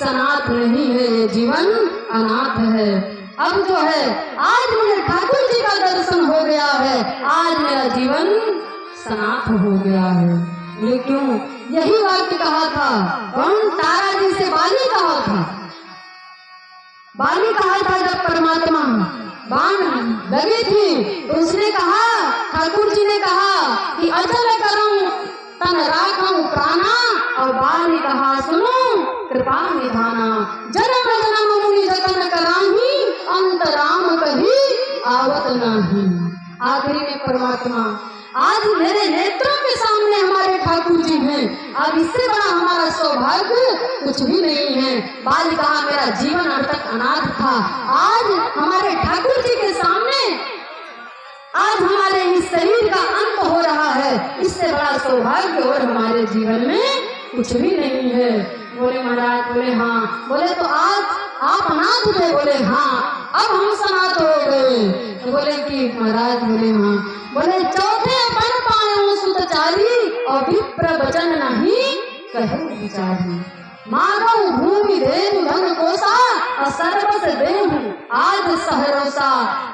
सनाथ नहीं है, ये जीवन अनाथ है। अब जो है आज मुझे ठाकुर जी का दर्शन हो गया है, आज मेरा जीवन सनाथ हो गया है। ये क्यों? यही वाक्य कहा था कौन? तारा जी से बाली कहा था, बाली कहा था जब परमात्मा बाण लगी थी तो उसने कहा, ठाकुर जी ने कहा कि अचल करूं तन राखूं प्राणा, और बाली कहा सुनो कृपा निधाना, जन्म जन्म मुनि जतन कराही, अंत राम कही आवत नाही। आखिरी में परमात्मा आज मेरे नेत्रों के सामने हमारे ठाकुर जी हैं। अब इससे बड़ा हमारा सौभाग्य कुछ भी नहीं है। बाल कहा मेरा जीवन अब तक अनाथ था, आज हमारे ठाकुर जी के सामने आज हमारे इस शरीर का अंत हो रहा है, इससे बड़ा सौभाग्य और हमारे जीवन में कुछ भी नहीं है। बोले महाराज, बोले हाँ। बोले तो आज आप अनाथ थे? बोले हाँ। अब हम सनाथ हो गए? तो बोले कि महाराज, बोले हाँ। बोले चौथे पन पायो सुतचारी, और विप्र वचन नहीं कहे विचारी, मानव भूमि देव धन कोसा, और सर्वस देव आज सहरोसा,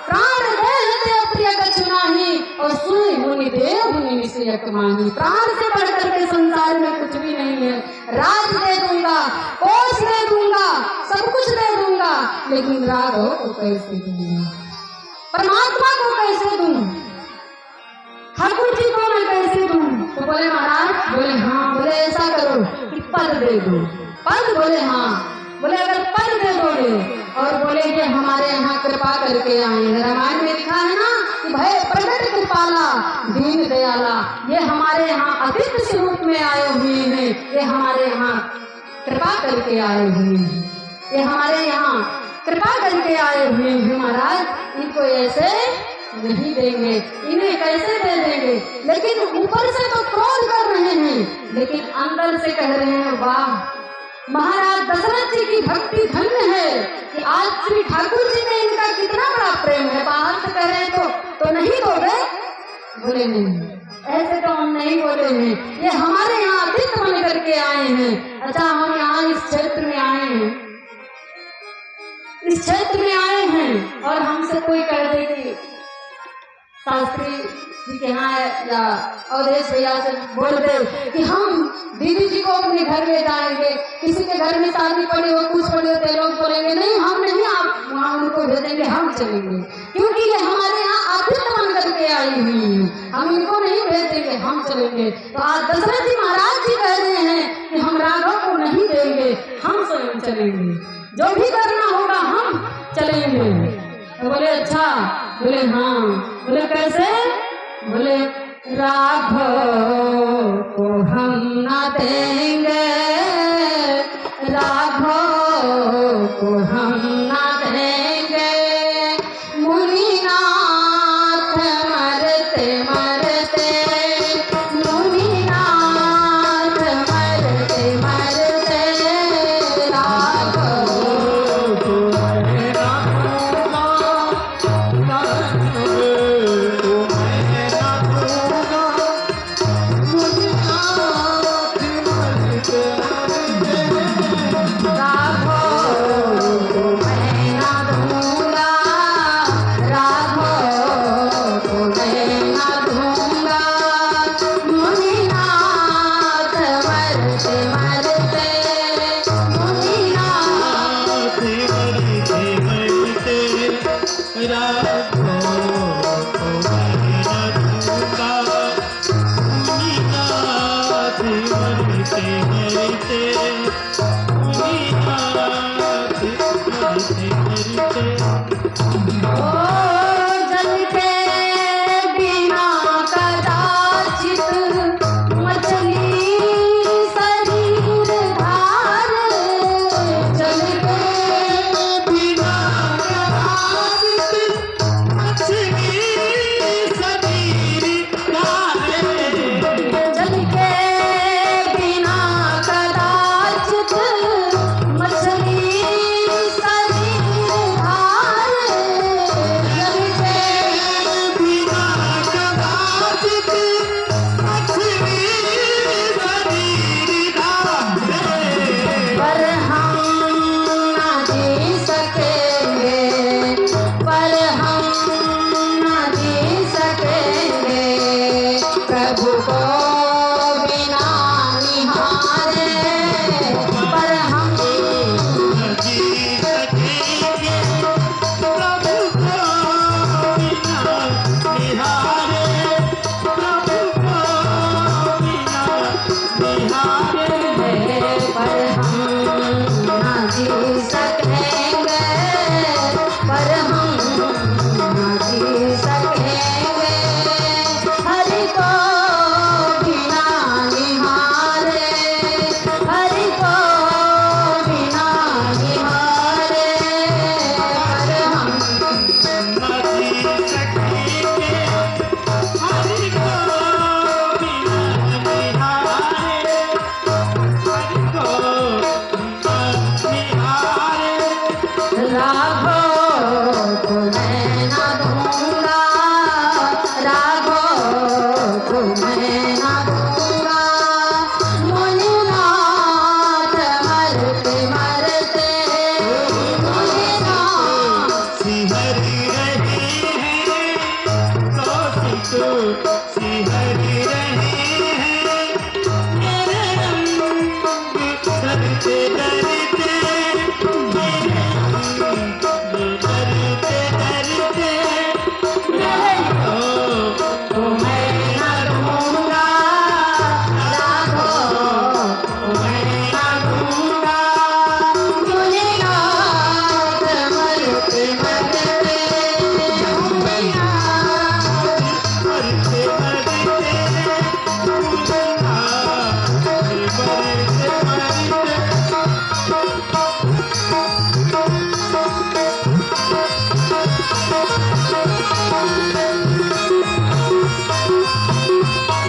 प्राण देह प्रिय कछु नाही, और सुनि मुनि देव निश्चय माही। प्राण से बढ़कर के संसार में कुछ भी नहीं है। राज दे दूंगा, कोष दे दूंगा, सब कुछ दे दूंगा, लेकिन राघव को कैसे दूंगा, परमात्मा को कैसे दूं, ठाकुर जी को मैं कैसे दूं? तो बोले महाराज, बोले हाँ। बोले ऐसा करो कि पद दे दो, पद? बोले हाँ। बोले अगर पद दे दोगे और बोले कि हमारे यहाँ कृपा करके आए हैं। रामायण में लिखा है ना कि भय प्रकट कृपाला दीन दयाला, ये हमारे यहाँ अतिथि स्वरूप में आए हुए हैं, ये हमारे यहाँ कृपा करके आए हुए हैं, ये हमारे यहाँ कृपा करके आए हुए हैं महाराज। इनको ऐसे नहीं देंगे, इन्हें कैसे दे देंगे। लेकिन ऊपर से तो क्रोध कर रहे हैं, लेकिन अंदर से कह रहे हैं वाह महाराज दशरथ जी की भक्ति धन्य है कि आज श्री ठाकुर जी में इनका कितना बड़ा प्रेम है। बाहर से कह रहे हैं तो नहीं दोगे, बोले नहीं ऐसे तो हम नहीं बोले हैं, ये हमारे यहाँ अतिथि बन करके आए हैं। अच्छा हम यहाँ इस क्षेत्र में आए हैं, इस क्षेत्र में आए हैं और हमसे कोई कह दे कि शास्त्री जी के यहाँ या अवधेश भैया से बोल दे कि हम दीदी जी को अपने घर ले जाएंगे, किसी के घर में शादी पड़ी हो कुछ पड़ी हो तो लोग बोलेंगे नहीं हम नहीं, आप वहाँ उनको भेजेंगे, हम चलेंगे, क्योंकि ये हमारे यहाँ आतिथ्य बन करके आई हुई है, हम इनको नहीं भेजेंगे, हम चलेंगे। तो आज दशरथ जी महाराज जी कह रहे हैं कि हम राघव को नहीं देंगे, हम स्वयं चलेंगे, जो भी करना होगा हम चलेंगे। तो बोले अच्छा, बोले हाँ, बोले कैसे, बोले राघव को हम न देंगे, राघव को हम न देंगे, मुनिनाथ मरते मरते, मुनिनाथ मरते मरते, राघव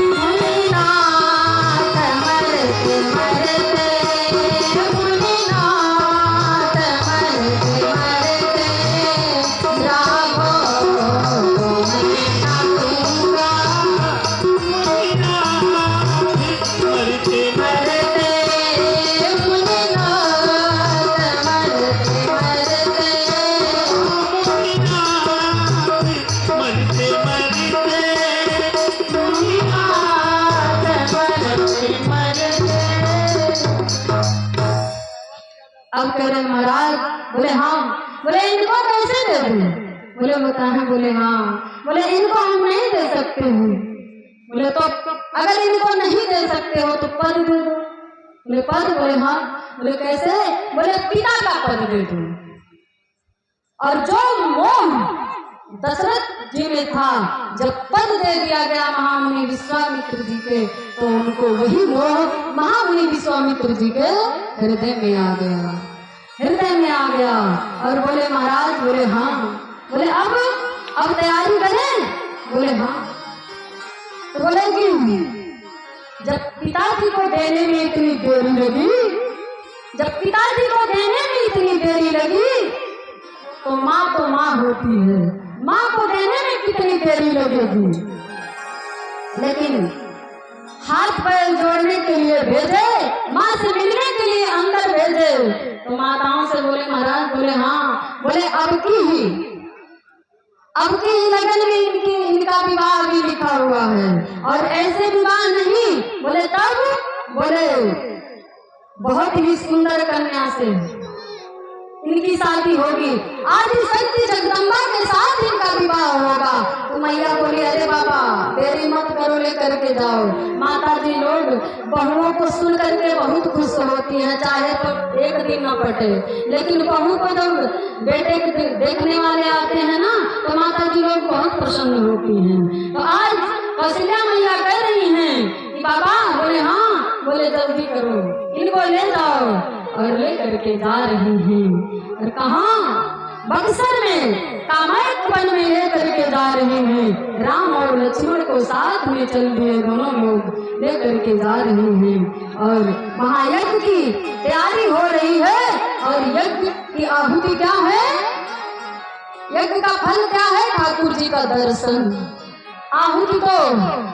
मुनिनाथ मरते मरते, मुनिनाथ मरते मरते, राघो को मैं ना दूंगा। मरते मरते मुनिनाथ मरते मरते, मरते मरते मुनिनाथ मरते मरते। अब कह रहे महाराज, बोले हाँ, बोले इनको कैसे दे दूं? बोले बता है, बोले हाँ, बोले इनको हम नहीं दे सकते हैं। बोले तो अगर इनको नहीं दे सकते हो तो पद दे दो। बोले पद? बोले हाँ। बोले कैसे? बोले पिता का पद दे दो। और जो मोह दशरथ जी में था, जब पद दे दिया गया महामुनि विश्वामित्र जी के, तो उनको वही मोह महामुनि विश्वामित्र जी के हृदय में आ गया, हृदय में आ गया। और बोले महाराज, बोले हाँ। बोले अब तैयारी करें? बोले हाँ। तो बोले कि जब पिताजी को देने में इतनी देरी लगी, जब पिताजी को देने में इतनी देरी लगी, तो माँ होती है, माँ को देने में कितनी देरी लगेगी। लेकिन हाथ पैर जोड़ने के लिए भेजे, माँ से मिलने के लिए अंदर भेजे, तो माताओं से बोले महाराज, बोले हाँ। बोले अब की लगन में इनका विवाह भी लिखा हुआ है, और ऐसे विवाह नहीं। बोले तब? बोले बहुत ही सुंदर कन्या से इनकी शादी होगी, आदि शक्ति जगदम्बा के साथ इनका विवाह होगा। तो मैया बोली अरे बाबा देरी मत करो, लेकर के जाओ। माता जी लोग बहुओं को सुन करके बहुत खुश होती हैं, चाहे तो एक दिन न पटे, लेकिन बहू को जब बेटे के देखने वाले आते हैं ना, तो माता जी लोग बहुत प्रसन्न होती हैं। तो आज कौशल्या मैया कह रही हैं कि बाबा, बोले हाँ। बोले जल्दी करो, इनको ले जाओ। और ले करके जा रही हैं, और कहाँ? बक्सर में कामायक वन में ले करके जा रहे हैं। राम और लक्ष्मण को साथ में चल दिए, दोनों लोग ले करके जा रहे हैं। और महायज्ञ की तैयारी हो रही है, और यज्ञ की आहुति क्या है? यज्ञ का फल क्या है? ठाकुर जी का दर्शन। आहुति तो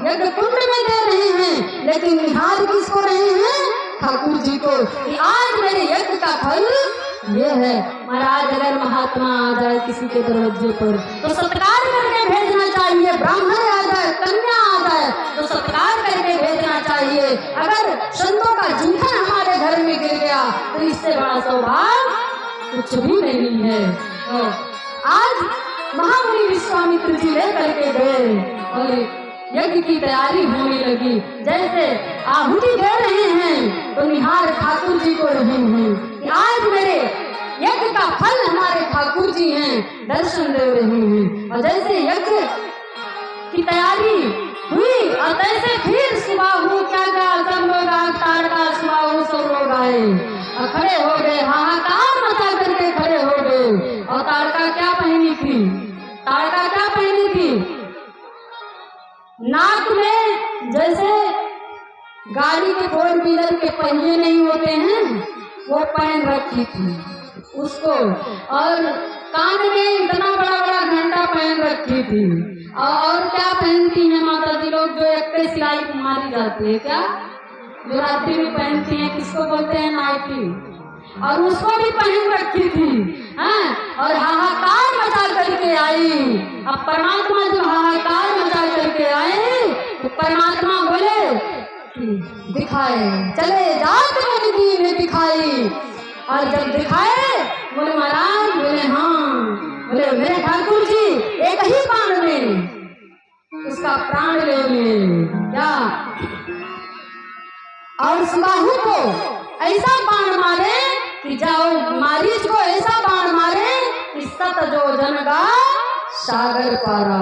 यज्ञ कुंड में दे रहे हैं, लेकिन निहार किसको रहे हैं? ठाकुर जी को, कि आज मेरे यज्ञ का फल ये है। महाराज अगर महात्मा आ जाए किसी के दरवाजे पर तो सत्कार करके भेजना चाहिए, ब्राह्मण आ जाए, कन्या आ जाए तो सत्कार करके भेजना चाहिए। अगर संतों का जूठन हमारे घर में गिर गया तो इससे बड़ा सौभाग्य कुछ भी नहीं है। तो आज महामुनि विश्वामित्र जी ले करके गए, और यज्ञ की तैयारी होने लगी। जैसे आहुति दे रहे हैं, तो निहार ठाकुर जी को रहे हैं कि आज मेरे यज्ञ का फल हमारे ठाकुर जी हैं, दर्शन दे रहे हैं। और जैसे यज्ञ की तैयारी हुई, और तैसे फिर सुबह हुई, क्या सब लोग आग ताड़का सुबह हो, सब लोग आए और खड़े हो गए, हाहाकार मचा करके खड़े हो गए। और ताड़का क्या पहनी थी? ताड़का क्या पहनी थी? नाक में जैसे गाड़ी के 4 व्हीलर के पहिए नहीं होते हैं, वो पहन रखी थी उसको, और कान में इतना बड़ा बड़ा घंटा पहन रखी थी। और क्या पहनती हैं माता जी लोग? जो एक पे सिलाई मारी जाती है, क्या जो रात्रि में पहनती हैं, किसको बोलते हैं? नाइटी। और उसको भी पहन रखी थी, हाँ? और हाहाकार मचा करके आई। अब परमात्मा जो हाहाकार मचा करके आए, तो परमात्मा बोले दिखाए, चले जात निधि में दिखाई। और जब दिखाए, बोले महाराज, बोले हाँ। बोले मेरे ठाकुर जी एक ही बाण में उसका प्राण ले लिए, क्या? और सुबाहु को ऐसा बाण मारे कि जाओ, मारीच को ऐसा बाण मारे कि 7 योजन का सागर पारा।